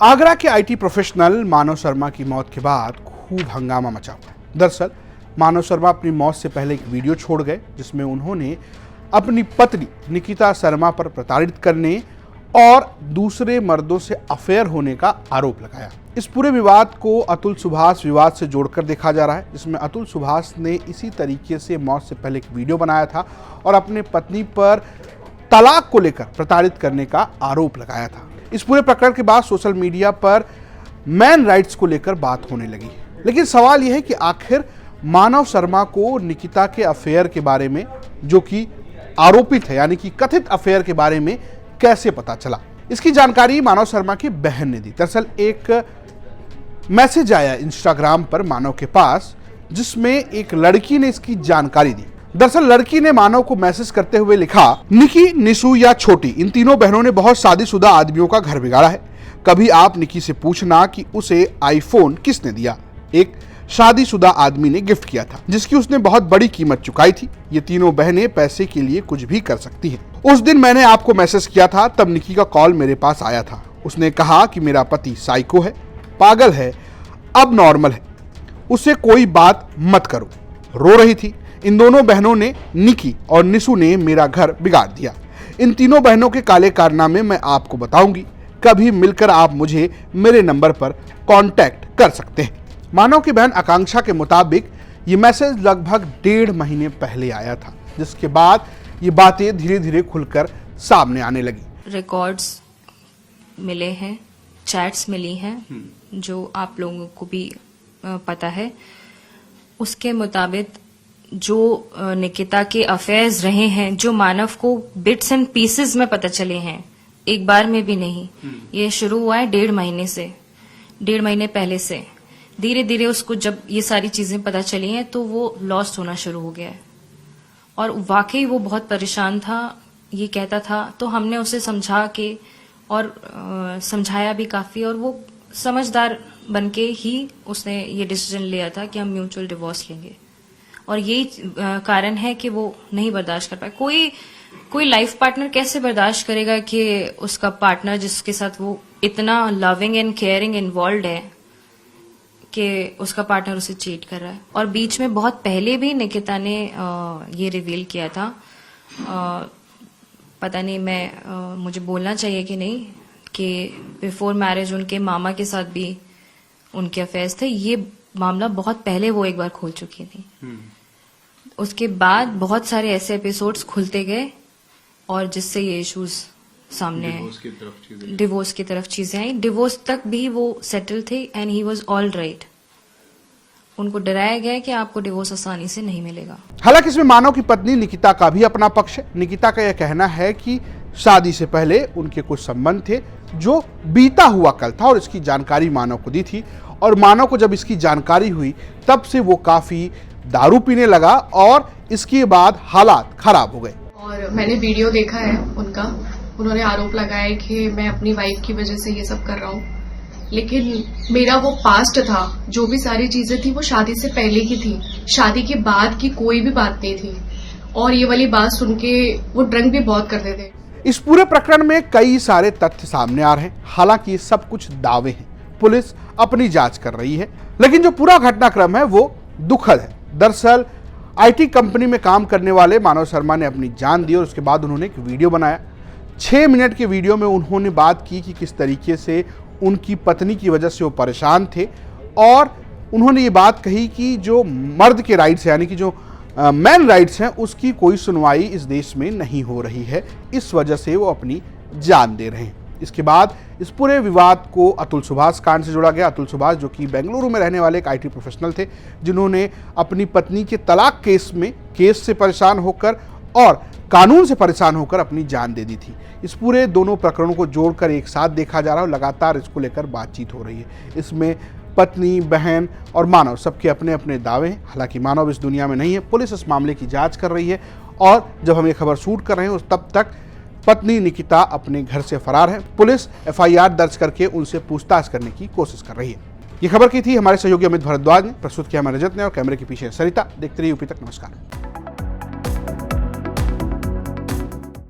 आगरा के IT professional मानव शर्मा की मौत के बाद खूब हंगामा मचा हुआ है। दरअसल मानव शर्मा अपनी मौत से पहले एक वीडियो छोड़ गए जिसमें उन्होंने अपनी पत्नी निकिता शर्मा पर प्रताड़ित करने और दूसरे मर्दों से अफेयर होने का आरोप लगाया। इस पूरे विवाद को अतुल सुभाष विवाद से जोड़कर देखा जा रहा है, जिसमें अतुल सुभाष ने इसी तरीके से मौत से पहले एक वीडियो बनाया था और अपने पत्नी पर तलाक को लेकर प्रताड़ित करने का आरोप लगाया था। इस पूरे प्रकरण के बाद सोशल मीडिया पर मैन राइट्स को लेकर बात होने लगी, लेकिन सवाल यह है कि आखिर मानव शर्मा को निकिता के अफेयर के बारे में, जो कि आरोपित है यानी कि कथित अफेयर के बारे में कैसे पता चला। इसकी जानकारी मानव शर्मा की बहन ने दी। दरअसल एक मैसेज आया इंस्टाग्राम पर मानव के पास, जिसमें एक लड़की ने इसकी जानकारी दी। दरअसल लड़की ने मानव को मैसेज करते हुए लिखा, निकी, निशु या छोटी, इन तीनों बहनों ने बहुत शादीशुदा आदमियों का घर बिगाड़ा है। कभी आप निकी से पूछना कि उसे आईफोन किसने दिया। एक शादीशुदा आदमी ने गिफ्ट किया था जिसकी उसने बहुत बड़ी कीमत चुकाई थी। ये तीनों बहनें पैसे के लिए कुछ भी कर सकती हैं। उस दिन मैंने आपको मैसेज किया था, तब निकी का कॉल मेरे पास आया था। उसने कहा कि मेरा पति साइको है, पागल है, अब नॉर्मल है, उससे कोई बात मत करो। रो रही थी। इन दोनों बहनों ने, निकी और निशु ने, मेरा घर बिगाड़ दिया। इन तीनों बहनों के काले कारनामे मैं आपको बताऊंगी। कभी मिलकर आप मुझे मेरे नंबर पर कांटेक्ट कर सकते हैं। मानव की बहन आकांक्षा के मुताबिक ये मैसेज लगभग 1.5 महीने पहले आया था, जिसके बाद ये बातें धीरे धीरे खुलकर सामने आने लगी। रिकॉर्ड्स मिले हैं, चैट्स मिली हैं, जो आप लोगों को भी पता है। उसके मुताबिक जो निकिता के अफेयर्स रहे हैं, जो मानव को बिट्स एंड पीसेस में पता चले हैं, एक बार में भी नहीं। ये शुरू हुआ है 1.5 महीने से, 1.5 महीने पहले से। धीरे धीरे उसको जब ये सारी चीजें पता चली हैं तो वो लॉस्ट होना शुरू हो गया है और वाकई वो बहुत परेशान था। ये कहता था तो हमने उसे समझा के और समझाया भी काफी, और वो समझदार बनके ही उसने ये डिसीजन लिया था कि हम म्यूचुअल डिवोर्स लेंगे। और यही कारण है कि वो नहीं बर्दाश्त कर पाए। कोई लाइफ पार्टनर कैसे बर्दाश्त करेगा कि उसका पार्टनर जिसके साथ वो इतना लविंग एंड केयरिंग इन्वॉल्व है कि उसका पार्टनर उसे चीट कर रहा है। और बीच में बहुत पहले भी निकिता ने ये रिवील किया था, पता नहीं मुझे बोलना चाहिए कि नहीं, कि बिफोर मैरिज उनके मामा के साथ भी उनके अफेयर्स थे। ये मामला बहुत पहले वो एक बार खोल चुकी थी। उसके बाद बहुत सारे ऐसे एपिसोड्स खुलते गए और जिससे ये इश्यूज सामने आए, डिवोर्स की तरफ चीजें आई। डिवोर्स तक भी वो सेटल थे and he was all right. उनको डराया गया कि आपको डिवोर्स आसानी से नहीं मिलेगा। हालांकि इसमें मानव की पत्नी निकिता का भी अपना पक्ष है। निकिता का यह कहना है कि शादी से पहले उनके कुछ संबंध थे जो बीता हुआ कल था और इसकी जानकारी मानव को दी थी, और मानव को जब इसकी जानकारी हुई तब से वो काफी दारू पीने लगा और इसके बाद हालात खराब हो गए। और मैंने वीडियो देखा है उनका, उन्होंने आरोप लगाया कि मैं अपनी वाइफ की वजह से ये सब कर रहा हूँ, लेकिन मेरा वो पास्ट था, जो भी सारी चीजें थी वो शादी से पहले की थी, शादी के बाद की कोई भी बात नहीं थी। और ये वाली बात सुन के वो ड्रंक भी बहुत करते थे। इस पूरे प्रकरण में कई सारे तथ्य सामने आ रहे हैं। हालांकि ये सब कुछ दावे हैं, पुलिस अपनी जांच कर रही है, लेकिन जो पूरा घटनाक्रम है वो दुखद है। दरअसल आईटी कंपनी में काम करने वाले मानव शर्मा ने अपनी जान दी और उसके बाद उन्होंने एक वीडियो बनाया। 6 मिनट के वीडियो में उन्होंने बात की कि किस तरीके से उनकी पत्नी की वजह से वो परेशान थे, और उन्होंने ये बात कही कि जो मर्द के राइट्स यानी कि जो मैन राइट्स हैं उसकी कोई सुनवाई इस देश में नहीं हो रही है, इस वजह से वो अपनी जान दे रहे हैं। इसके बाद इस पूरे विवाद को अतुल सुभाष कांड से जोड़ा गया। अतुल सुभाष जो कि बेंगलुरु में रहने वाले एक आईटी प्रोफेशनल थे, जिन्होंने अपनी पत्नी के तलाक केस से परेशान होकर और कानून से परेशान होकर अपनी जान दे दी थी। इस पूरे दोनों प्रकरणों को जोड़कर एक साथ देखा जा रहा है और लगातार इसको लेकर बातचीत हो रही है। इसमें पत्नी, बहन और मानव सबके अपने अपने दावे हैं। हालांकि मानव इस दुनिया में नहीं है। पुलिस इस मामले की जांच कर रही है और जब हम ये खबर शूट कर रहे हैं तब तक पत्नी निकिता अपने घर से फरार है। पुलिस एफआईआर दर्ज करके उनसे पूछताछ करने की कोशिश कर रही है। ये खबर की थी हमारे सहयोगी अमित भारद्वाज ने, प्रस्तुत किया हमारे रजत ने, और कैमरे के पीछे सरिता। देखते रहिए यूपी तक। नमस्कार।